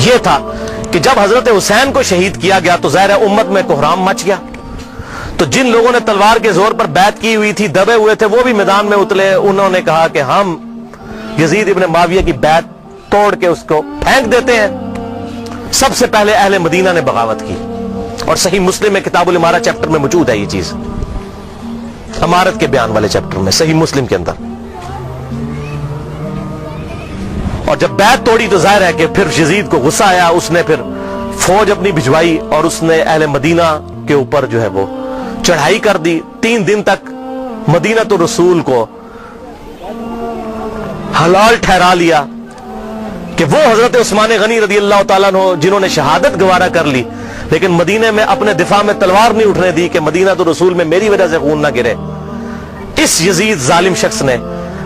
یہ تھا کہ جب حضرت حسین کو شہید کیا گیا تو ظاہر امت میں کوہرام مچ گیا، تو جن لوگوں نے تلوار کے زور پر بیعت کی ہوئی تھی، دبے ہوئے تھے، وہ بھی میدان میں اترے. انہوں نے کہا کہ ہم یزید ابن معاویہ کی بیعت توڑ کے اس کو پھینک دیتے ہیں. سب سے پہلے اہل مدینہ نے بغاوت کی، اور صحیح مسلم میں کتاب الامارہ چیپٹر میں موجود ہے یہ چیز، امارت کے بیان والے چیپٹر میں صحیح مسلم کے اندر. اور جب بیعت توڑی تو ظاہر ہے کہ پھر یزید کو غصہ آیا، اس نے پھر فوج اپنی بھجوائی اور اس نے اہل مدینہ کے اوپر جو ہے وہ چڑھائی کر دی. 3 دن تک مدینہ تو رسول کو حلال ٹھہرا لیا کہ وہ حضرت عثمان غنی رضی اللہ تعالیٰ عنہ جنہوں نے شہادت گوارا کر لی، لیکن مدینے میں اپنے دفاع میں تلوار نہیں اٹھنے دی کہ مدینہ تو رسول میں میری وجہ سے خون نہ گرے. اس یزید ظالم شخص نے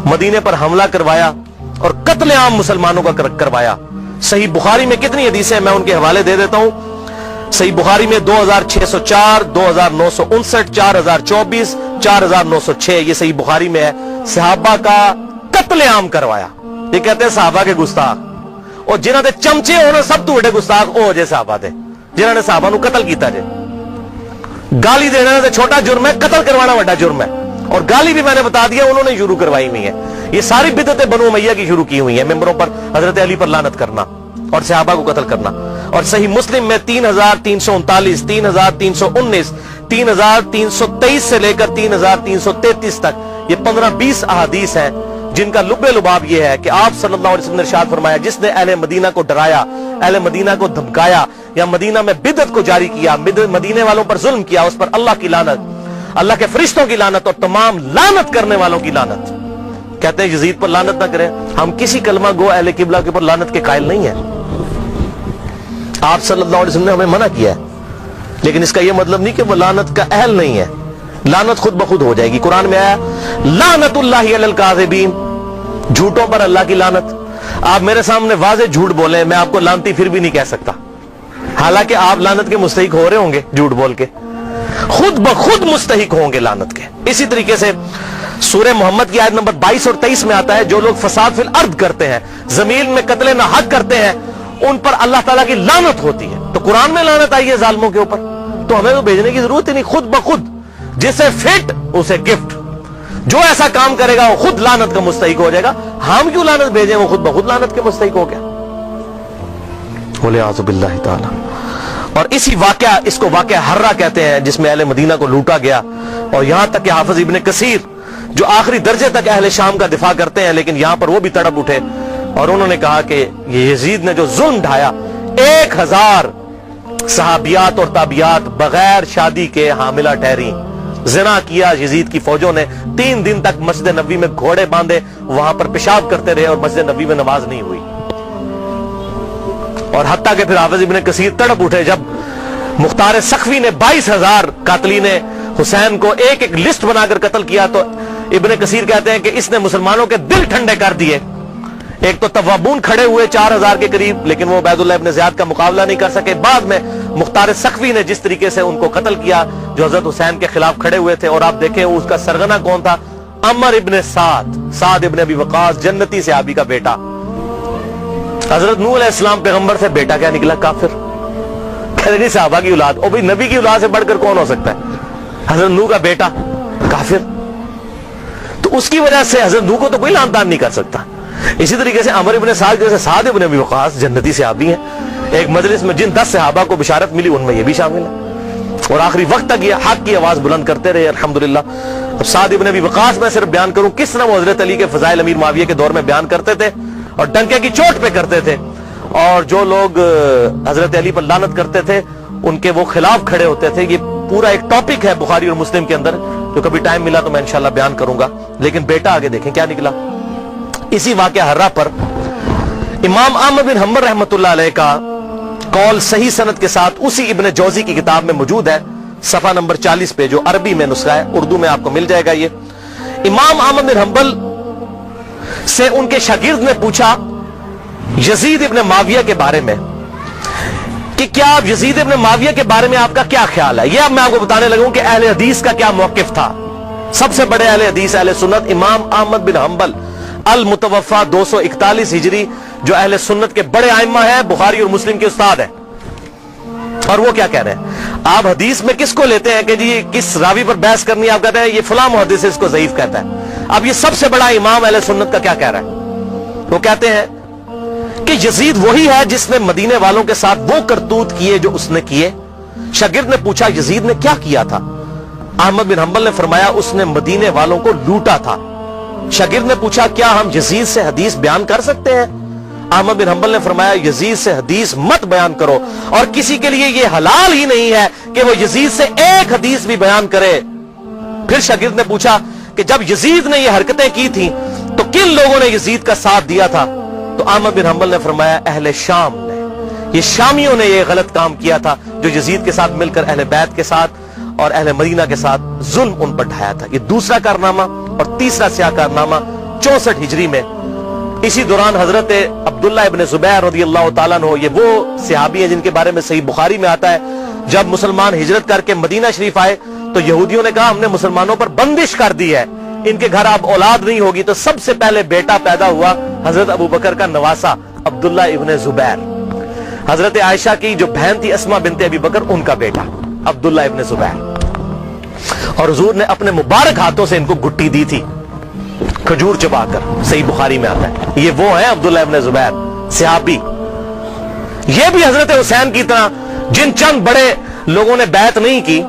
مدینے پر حملہ کروایا اور قتل عام مسلمانوں کا کروایا. صحیح بخاری میں کتنی حدیثیں میں ان کے حوالے دے دیتا ہوں. صحیح بخاری میں 2604، 2959، 4024، 4906 یہ صحیح بخاری میں ہے. صحابہ کا قتل عام کروایا. یہ کہتے ہیں صحابہ کے گستاخ، اور جنہوں نے چمچے ہونا سب تو بڑے گستاخ او جے صحابہ تھے جنہوں نے صحابہ نو قتل کیتا جے. گالی دینا سے چھوٹا جرم ہے، قتل کروانا بڑا جرم ہے. اور گالی بھی میں نے بتا دیا انہوں نے شروع کروائی ہوئی ہے. یہ ساری بدعتیں بنو امیہ کی شروع کی ہوئی ہیں، ممبروں پر حضرت علی پر لعنت کرنا اور صحابہ کو قتل کرنا. اور صحیح مسلم میں 3339، 3319، 3323 سے لے کر 3333 تک یہ 15-20 احادیث ہیں جن کا لب لباب یہ ہے کہ آپ صلی اللہ علیہ وسلم نے ارشاد فرمایا جس نے اہل مدینہ کو ڈرایا، اہل مدینہ کو دھمکایا یا مدینہ میں بدعت کو جاری کیا، مدینے والوں پر ظلم کیا، اس پر اللہ کی لعنت، اللہ کے فرشتوں کی لعنت اور تمام لعنت کرنے والوں کی لعنت. کہتے ہیں یزید پر لعنت نہ کریں. ہم کسی کلمہ گو اہل قبلہ کے پر لعنت کے قائل نہیں ہیں. آپ صلی اللہ علیہ وسلم نے ہمیں منع کیا ہے، لیکن اس کا یہ مطلب نہیں کہ وہ لعنت کا اہل نہیں ہے. لعنت خود بخود ہو جائے گی. قرآن میں آیا لعنت اللہ علی الکاذبین، جھوٹوں پر اللہ کی لعنت. آپ میرے سامنے واضح جھوٹ بولیں، میں آپ کو لعنتی پھر بھی نہیں کہہ سکتا، حالانکہ آپ لعنت کے مستحق ہو رہے ہوں گے. جھوٹ بول کے خود بخود مستحق ہوں گے لعنت کے. اسی طریقے سے سورہ محمد کی آیت نمبر 22 اور 23 میں آتا ہے جو لوگ فساد فی الارض کرتے ہیں، زمین میں قتل نہ حق کرتے ہیں، ان پر اللہ تعالیٰ کی لعنت ہوتی ہے. تو قرآن میں لعنت آئی ہے ظالموں کے اوپر، تو ہمیں تو بھیجنے کی ضرورت ہی نہیں. خود بخود جسے فٹ اسے گفٹ، جو ایسا کام کرے گا وہ خود لعنت کا مستحق ہو جائے گا. ہم کیوں لعنت بھیجیں، وہ خود بخود لعنت کے مستحق ہو گیا. وَلِعَاذُ بِاللَّهِ تعالی. اور اسی واقعہ، اس کو واقعہ حرہ کہتے ہیں، جس میں اہل مدینہ کو لوٹا گیا. اور یہاں تک کہ حافظ ابن کثیر جو آخری درجے تک اہل شام کا دفاع کرتے ہیں، لیکن یہاں پر وہ بھی تڑپ اٹھے اور انہوں نے کہا کہ یہ یزید نے جو ظلم ڈھایا، 1000 صحابیات اور تابعیات بغیر شادی کے حاملہ ٹھہری، زنا کیا یزید کی فوجوں نے. 3 دن تک مسجد نبوی میں گھوڑے باندھے وہاں پر پیشاب کرتے رہے اور مسجد نبوی میں نماز نہیں ہوئی. اور حتیٰ کہ پھر حافظ ابن کثیر تڑپ اٹھے جب مختار سخوی نے 22,000 قاتلین حسین کو ایک ایک لسٹ بنا کر قتل کیا، تو ابن کثیر کہتے ہیں کہ اس نے مسلمانوں کے دل ٹھنڈے کر دیے. ایک تو توابون کھڑے ہوئے 4000 کے قریب، لیکن وہ عبید اللہ ابن زیاد کا مقابلہ نہیں کر سکے. بعد میں مختار سخوی نے جس طریقے سے ان کو قتل کیا جو حضرت حسین کے خلاف کھڑے ہوئے تھے. اور آپ دیکھیں اس کا سرغنہ کون تھا؟ عمر ابن سعد ابن ابی وقاص، جنتی صحابی کا بیٹا. حضرت نوح علیہ السلام پیغمبر سے بیٹا کیا نکلا؟ کافر. کہتے نہیں صحابہ کی اولاد، او بھئی نبی کی اولاد سے بڑھ کر کون ہو سکتا ہے؟ حضرت نوح کا بیٹا کافر. تو اس کی وجہ سے حضرت نوح کو تو کوئی لعن طعن نہیں کر سکتا. اسی طریقے سے عمر ابن سعد جیسے سعد ابن ابی وقاص جنتی صحابی ہیں. ایک مجلس میں جن 10 صحابہ کو بشارت ملی ان میں یہ بھی شامل ہے، اور آخری وقت تک یہ حق کی آواز بلند کرتے رہے الحمدللہ. اب سعد ابن ابی وقاص میں صرف بیان کروں کس طرح وہ حضرت علی کے فضائل امیر معاویہ کے دور میں بیان کرتے تھے اور ڈنکے کی چوٹ پہ کرتے تھے، اور جو لوگ حضرت علی پر لعنت کرتے تھے ان کے وہ خلاف کھڑے ہوتے تھے. یہ پورا ایک ٹاپک ہے بخاری اور مسلم کے اندر، جو کبھی ٹائم ملا تو میں انشاءاللہ بیان کروں گا. لیکن بیٹا آگے دیکھیں کیا نکلا. اسی واقعہ حرہ پر امام احمد بن حنبل رحمۃ اللہ علیہ کا قول صحیح سند کے ساتھ اسی ابن جوزی کی کتاب میں موجود ہے، صفحہ نمبر 40 پہ، جو عربی میں نسخہ ہے، اردو میں آپ کو مل جائے گا. یہ امام احمد بن حنبل سے ان کے شاگرد نے پوچھا یزید ابن معاویہ کے بارے میں کہ کیا آپ یزید ابن معاویہ کے بارے میں آپ کا کیا خیال ہے. یہ اب میں آپ کو بتانے لگوں کہ اہل حدیث کا کیا موقف تھا. سب سے بڑے اہل حدیث اہل سنت امام احمد بن حنبل المتوفا 241 ہجری جو اہل سنت کے بڑے ائمہ ہیں, بخاری اور مسلم کے استاد ہیں. اور وہ کیا کہہ رہے ہیں, آپ حدیث میں کس کو لیتے ہیں کہ جی کس راوی پر بحث کرنی ہے, آپ کہتے ہیں یہ فلاں محدث اس کو ضعیف کہتا ہے. اب یہ سب سے بڑا امام اہل سنت کا کیا کہہ رہا ہے, وہ کہتے ہیں کہ یزید وہی ہے جس نے مدینے والوں کے ساتھ وہ کرتوت کیے جو اس نے کیے. شاگرد نے پوچھا یزید نے کیا کیا تھا؟ احمد بن حنبل نے فرمایا اس نے مدینے والوں کو لوٹا تھا. شاگرد نے پوچھا کیا ہم یزید سے حدیث بیان کر سکتے ہیں؟ احمد بن حنبل نے فرمایا یزید سے حدیث مت بیان کرو, اور کسی کے لیے یہ حلال ہی نہیں ہے کہ وہ یزید سے ایک حدیث بھی بیان کرے. پھر شاگرد نے پوچھا کہ جب یزید نے یہ حرکتیں کی تھیں تو کن لوگوں نے یزید کا ساتھ دیا تھا؟ تو احمد بن حنبل نے فرمایا اہل شام نے, یہ شامیوں نے یہ غلط کام کیا تھا جو یزید کے ساتھ مل کر اہل بیت کے ساتھ اور اہل مدینہ کے ساتھ ظلم ان پر ڈھایا تھا. یہ دوسرا کارنامہ. اور تیسرا سیاہ کارنامہ 64 ہجری میں اسی دوران حضرت عبداللہ ابن زبیر رضی اللہ تعالیٰ عنہ, یہ وہ صحابی ہیں جن کے بارے میں صحیح بخاری میں آتا ہے, جب مسلمان ہجرت کر کے مدینہ شریف آئے تو یہودیوں نے کہا ہم نے مسلمانوں پر بندش کر دی ہے, ان کے گھر اب اولاد نہیں ہوگی. تو سب سے پہلے بیٹا پیدا ہوا حضرت ابو بکر کا نواسا عبداللہ ابن زبیر, حضرت عائشہ کی جو بہن تھی اسما بنت ابی بکر, ان کا بیٹا عبداللہ ابن زبیر. اور حضور نے اپنے مبارک ہاتھوں سے ان کو گٹی دی تھی کھجور چبا کر, صحیح بخاری میں آتا ہے. یہ وہ ہیں عبداللہ ابن زبیر صحابی. یہ بھی حضرت حسین کی طرح جن چند بڑے لوگوں نے بیعت نہیں کی,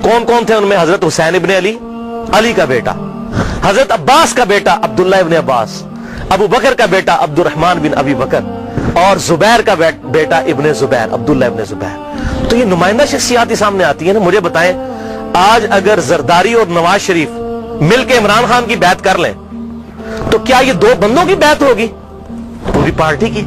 کون کون تھے ان میں؟ حضرت حسین ابن علی, علی کا بیٹا, حضرت عباس کا بیٹا عبداللہ ابن عباس, ابو بکر کا بیٹا عبد الرحمن بن ابی بکر, اور زبیر کا بیٹا ابن زبیر, عبداللہ ابن زبیر. تو یہ نمائندہ شخصیات ہی سامنے آتی ہیں نا. مجھے بتائیں آج اگر زرداری اور نواز شریف مل کے عمران خان کی بیعت کر لیں تو کیا یہ دو بندوں کی بیعت ہوگی؟ پوری پارٹی کی.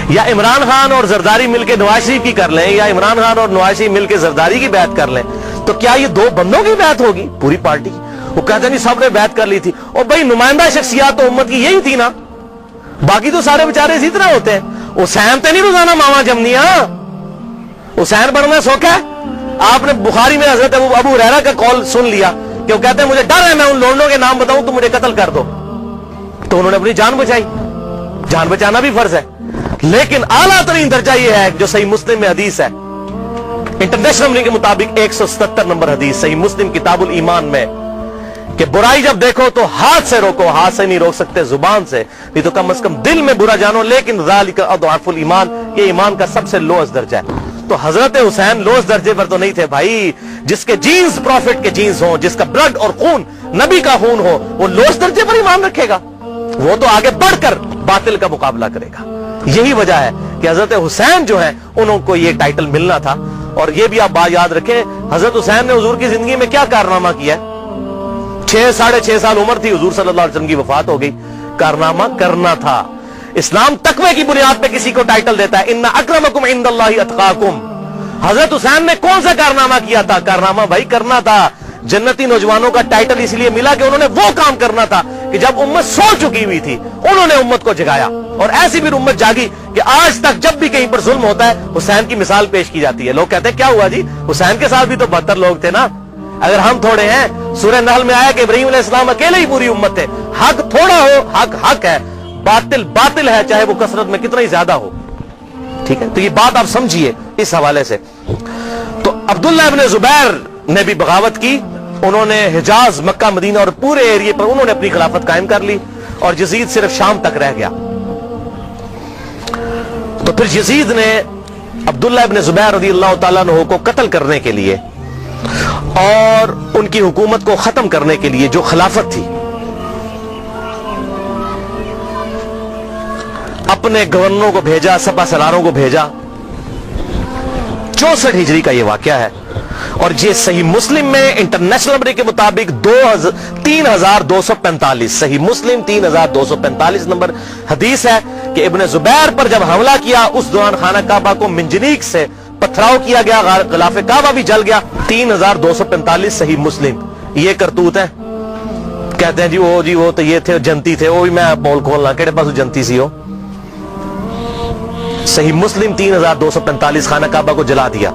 یا عمران خان اور زرداری مل کے نواز شریف کی کر لیں, یا عمران خان اور نواز شریف مل کے زرداری کی بیعت کر لیں, تو کیا یہ دو بندوں کی بیعت ہوگی؟ پوری پارٹی کی. وہ کہتے ہیں نہیں سب نے بیعت کر لی تھی. اور بھائی نمائندہ شخصیات تو امت کی یہی تھی نا, باقی تو سارے بیچارے اسی طرح ہوتے ہیں. حسین تے نہیں روزانہ ماما جمنیاں, حسین بڑھنا سوکھا ہے. آپ نے بخاری میں حضرت ابو ہریرہ کا قول سن لیا کہ وہ کہتے ہیں مجھے ڈر ہے میں ان لونڈوں کے نام بتاؤں تو مجھے قتل کر دو, تو انہوں نے اپنی جان بچائی. جان بچانا بھی فرض ہے, لیکن اعلیٰ ترین درجہ یہ ہے جو صحیح مسلم میں حدیث ہے, انٹرنیشنل نمبر کے مطابق 177 نمبر حدیث صحیح مسلم کتاب الایمان میں, کہ برائی جب دیکھو تو ہاتھ سے روکو, ہاتھ سے نہیں روک سکتے زبان سے, نہیں تو کم از کم دل میں برا جانو, لیکن ذالک اضعف الایمان, یہ ایمان کا سب سے لوئسٹ درجہ ہے. تو حضرت حسین لوئسٹ درجے پر تو نہیں تھے بھائی. جس کے جینز پروفٹ کے جینز ہوں, جس کا بلڈ اور خون نبی کا خون ہو, وہ لوئسٹ درجے پر ایمان رکھے گا؟ وہ تو آگے بڑھ کر باطل کا مقابلہ کرے گا. یہی وجہ ہے کہ حضرت حسین جو ہیں انہوں کو یہ ٹائٹل ملنا تھا. اور یہ بھی آپ بات یاد رکھیں, حضرت حسین نے حضور کی زندگی میں کیا کارنامہ کیا ہے؟ 6.5 سال عمر تھی, حضور صلی اللہ علیہ وسلم کی وفات ہو گئی. کارنامہ کرنا تھا. اسلام تقوی کی بنیاد پہ کسی کو ٹائٹل دیتا ہے, ان اکرمکم عند اللہ اتقاکم. حضرت حسین نے کون سا کارنامہ کیا تھا؟ کارنامہ بھائی کرنا تھا. جنتی نوجوانوں کا ٹائٹل اس لیے ملا کہ انہوں نے وہ کام کرنا تھا کہ جب امت سو چکی ہوئی تھی انہوں نے امت کو جگایا. اور ایسی بھی امت جاگی کہ آج تک جب بھی کہیں پر ظلم ہوتا ہے حسین کی مثال پیش کی جاتی ہے. لوگ کہتے ہیں کیا ہوا جی, حسین کے ساتھ بھی تو 72 لوگ تھے نا, اگر ہم تھوڑے ہیں. سورہ نحل میں آیا کہ ابراہیم علیہ السلام اکیلے ہی پوری امت تھے. حق تھوڑا ہو, حق حق ہے, باطل باطل ہے, چاہے وہ کثرت میں کتنا ہی زیادہ ہو. ٹھیک ہے, تو یہ بات آپ سمجھیے اس حوالے سے. تو عبداللہ ابن زبیر نے بھی بغاوت کی. انہوں نے حجاز, مکہ, مدینہ اور پورے ایریے پر انہوں نے اپنی خلافت قائم کر لی, اور یزید صرف شام تک رہ گیا. تو پھر یزید نے عبداللہ ابن زبیر رضی اللہ تعالیٰ عنہ کو قتل کرنے کے لیے اور ان کی حکومت کو ختم کرنے کے لیے جو خلافت تھی, اپنے گورنروں کو بھیجا, سپہ سالاروں کو بھیجا. 64 ہجری کا یہ واقعہ ہے. اور یہ صحیح مسلم میں انٹرنیشنل نمبر کے مطابق 3245, صحیح مسلم 3245 نمبر حدیث ہے کہ ابن زبیر پر جب حملہ کیا اس دوران خانہ کعبہ کو منجنیق سے پتھراؤ کیا گیا, غلاف کعبہ بھی جل گیا. 3245 صحیح مسلم. یہ کرتوت ہے. کہتے ہیں جی وہ تو یہ تھے جنتی تھے, وہ بھی میں پول کھولنا کہڑے پاس جنتی سی ہو. صحیح مسلم 3245 خانہ کعبہ کو جلا دیا.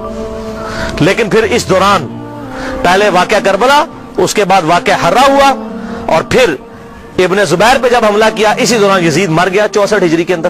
لیکن پھر اس دوران پہلے واقعہ کربلا, اس کے بعد واقعہ ہرا ہوا, اور پھر ابن زبیر پہ جب حملہ کیا اسی دوران یزید مر گیا 64 ہجری کے اندر.